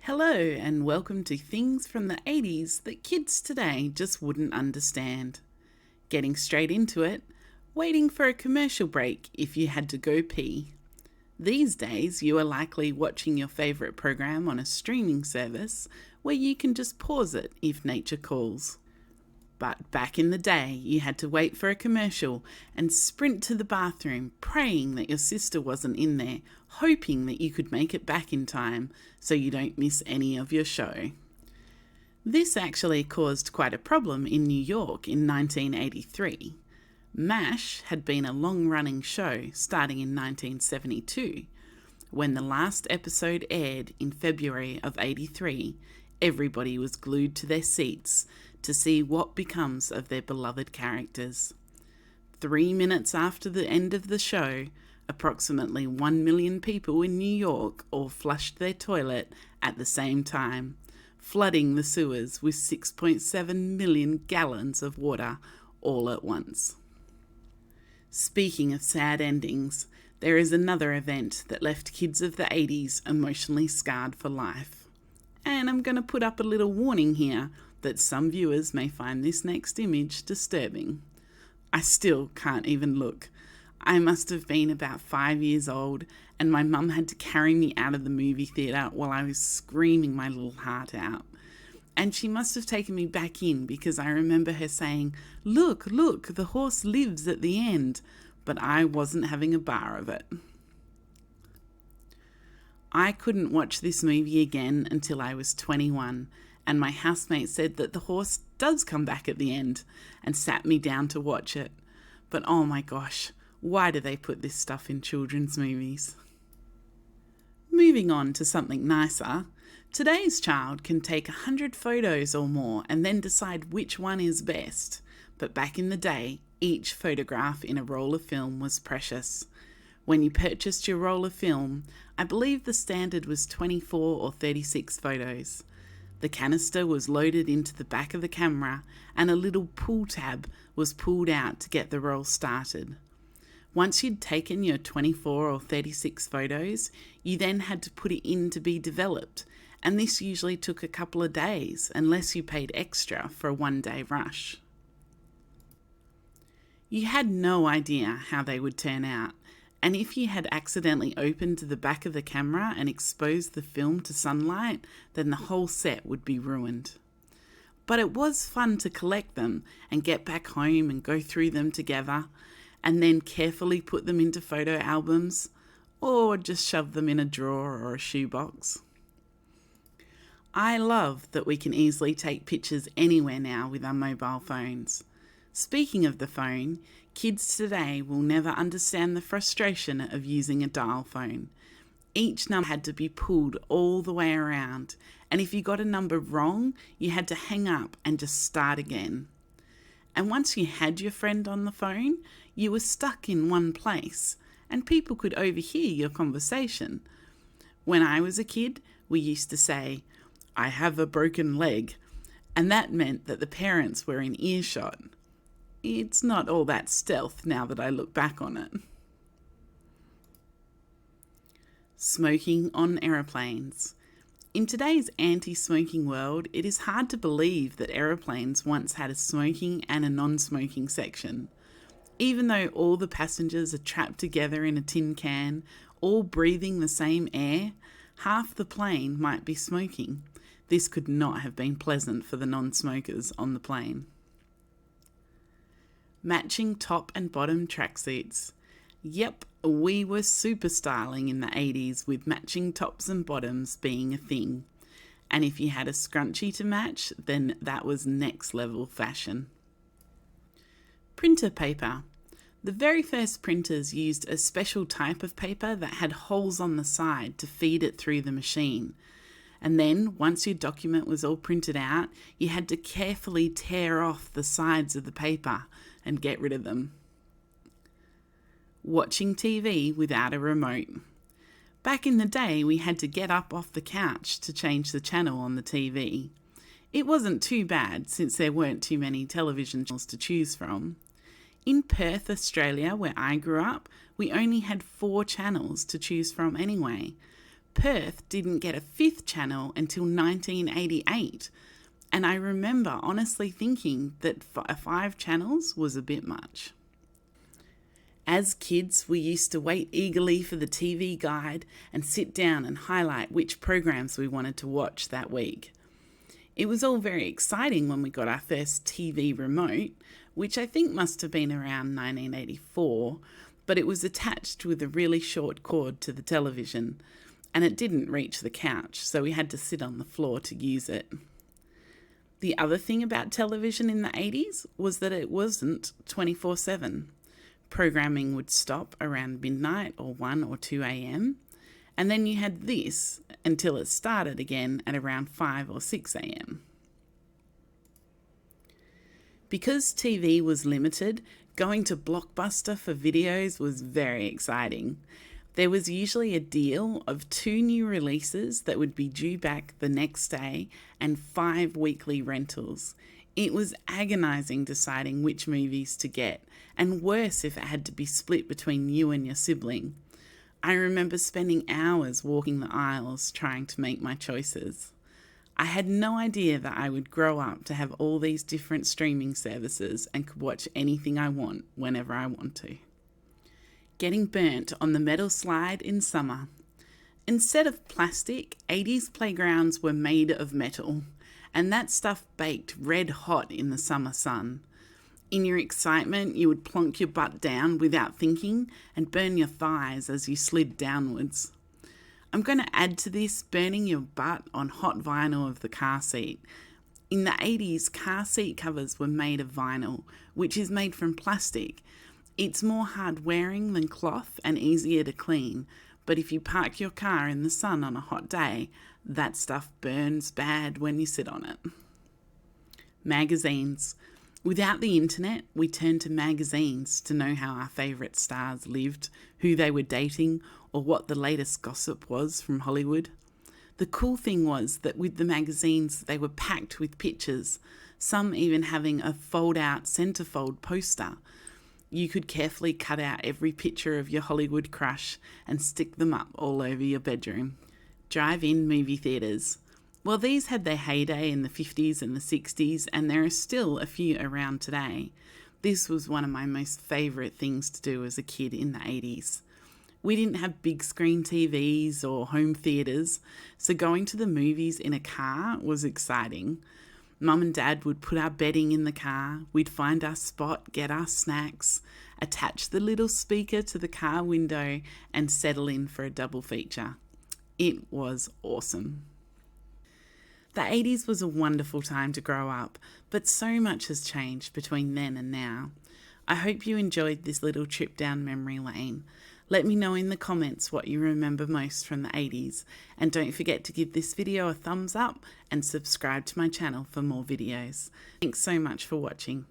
Hello, and welcome to Things from the 80s that kids today just wouldn't understand. Getting straight into it, waiting for a commercial break if you had to go pee. These days, you are likely watching your favourite program on a streaming service where you can just pause it if nature calls. But back in the day, you had to wait for a commercial and sprint to the bathroom, praying that your sister wasn't in there, hoping that you could make it back in time so you don't miss any of your show. This actually caused quite a problem in New York in 1983. MASH had been a long-running show starting in 1972. When the last episode aired in February of 83, everybody was glued to their seats to see what becomes of their beloved characters. 3 minutes after the end of the show, approximately 1 million people in New York all flushed their toilet at the same time, flooding the sewers with 6.7 million gallons of water all at once. Speaking of sad endings, there is another event that left kids of the 80s emotionally scarred for life. And I'm going to put up a little warning here that some viewers may find this next image disturbing. I still can't even look. I must have been about 5 years old, and my mum had to carry me out of the movie theatre while I was screaming my little heart out. And she must have taken me back in because I remember her saying, look, the horse lives at the end," but I wasn't having a bar of it. I couldn't watch this movie again until I was 21, and my housemate said that the horse does come back at the end and sat me down to watch it. But oh my gosh, why do they put this stuff in children's movies? Moving on to something nicer, today's child can take 100 photos or more and then decide which one is best. But back in the day, each photograph in a roll of film was precious. When you purchased your roll of film, I believe the standard was 24 or 36 photos. The canister was loaded into the back of the camera and a little pull tab was pulled out to get the roll started. Once you'd taken your 24 or 36 photos, you then had to put it in to be developed, and this usually took a couple of days unless you paid extra for a one-day rush. You had no idea how they would turn out, and if you had accidentally opened the back of the camera and exposed the film to sunlight, then the whole set would be ruined. But it was fun to collect them and get back home and go through them together, and then carefully put them into photo albums, or just shove them in a drawer or a shoebox. I love that we can easily take pictures anywhere now with our mobile phones. Speaking of the phone, kids today will never understand the frustration of using a dial phone. Each number had to be pulled all the way around, and if you got a number wrong, you had to hang up and just start again. And once you had your friend on the phone, you were stuck in one place, and people could overhear your conversation. When I was a kid, we used to say, "I have a broken leg," and that meant that the parents were in earshot. It's not all that stealth now that I look back on it. Smoking on aeroplanes. In today's anti-smoking world, it is hard to believe that aeroplanes once had a smoking and a non-smoking section. Even though all the passengers are trapped together in a tin can, all breathing the same air, half the plane might be smoking. This could not have been pleasant for the non-smokers on the plane. Matching top and bottom tracksuits. Yep, we were super styling in the 80s with matching tops and bottoms being a thing. And if you had a scrunchie to match, then that was next level fashion. Printer paper. The very first printers used a special type of paper that had holes on the side to feed it through the machine. And then, once your document was all printed out, you had to carefully tear off the sides of the paper and get rid of them. Watching TV without a remote. Back in the day, we had to get up off the couch to change the channel on the TV. It wasn't too bad since there weren't too many television channels to choose from. In Perth, Australia, where I grew up, we only had 4 channels to choose from anyway. Perth didn't get a fifth channel until 1988. And I remember honestly thinking that 5 channels was a bit much. As kids, we used to wait eagerly for the TV guide and sit down and highlight which programs we wanted to watch that week. It was all very exciting when we got our first TV remote, which I think must have been around 1984, but it was attached with a really short cord to the television, and it didn't reach the couch, so we had to sit on the floor to use it. The other thing about television in the 80s was that it wasn't 24/7. Programming would stop around midnight or 1 or 2 a.m. And then you had this until it started again at around 5 or 6 a.m. Because TV was limited, going to Blockbuster for videos was very exciting. There was usually a deal of 2 new releases that would be due back the next day and 5 weekly rentals. It was agonising deciding which movies to get, and worse if it had to be split between you and your sibling. I remember spending hours walking the aisles trying to make my choices. I had no idea that I would grow up to have all these different streaming services and could watch anything I want whenever I want to. Getting burnt on the metal slide in summer. Instead of plastic, 80s playgrounds were made of metal, and that stuff baked red hot in the summer sun. In your excitement, you would plonk your butt down without thinking and burn your thighs as you slid downwards. I'm going to add to this burning your butt on hot vinyl of the car seat. In the 80s, car seat covers were made of vinyl, which is made from plastic. It's more hard wearing than cloth and easier to clean, but if you park your car in the sun on a hot day, that stuff burns bad when you sit on it. Magazines. Without the internet, we turned to magazines to know how our favourite stars lived, who they were dating, or what the latest gossip was from Hollywood. The cool thing was that with the magazines, they were packed with pictures, some even having a fold-out centerfold poster. You could carefully cut out every picture of your Hollywood crush and stick them up all over your bedroom. Drive-in movie theatres. Well, these had their heyday in the 50s and the 60s, and there are still a few around today. This was one of my most favourite things to do as a kid in the 80s. We didn't have big screen TVs or home theatres, so going to the movies in a car was exciting. Mum and Dad would put our bedding in the car, we'd find our spot, get our snacks, attach the little speaker to the car window and settle in for a double feature. It was awesome. The 80s was a wonderful time to grow up, but so much has changed between then and now. I hope you enjoyed this little trip down memory lane. Let me know in the comments what you remember most from the 80s, and don't forget to give this video a thumbs up and subscribe to my channel for more videos. Thanks so much for watching.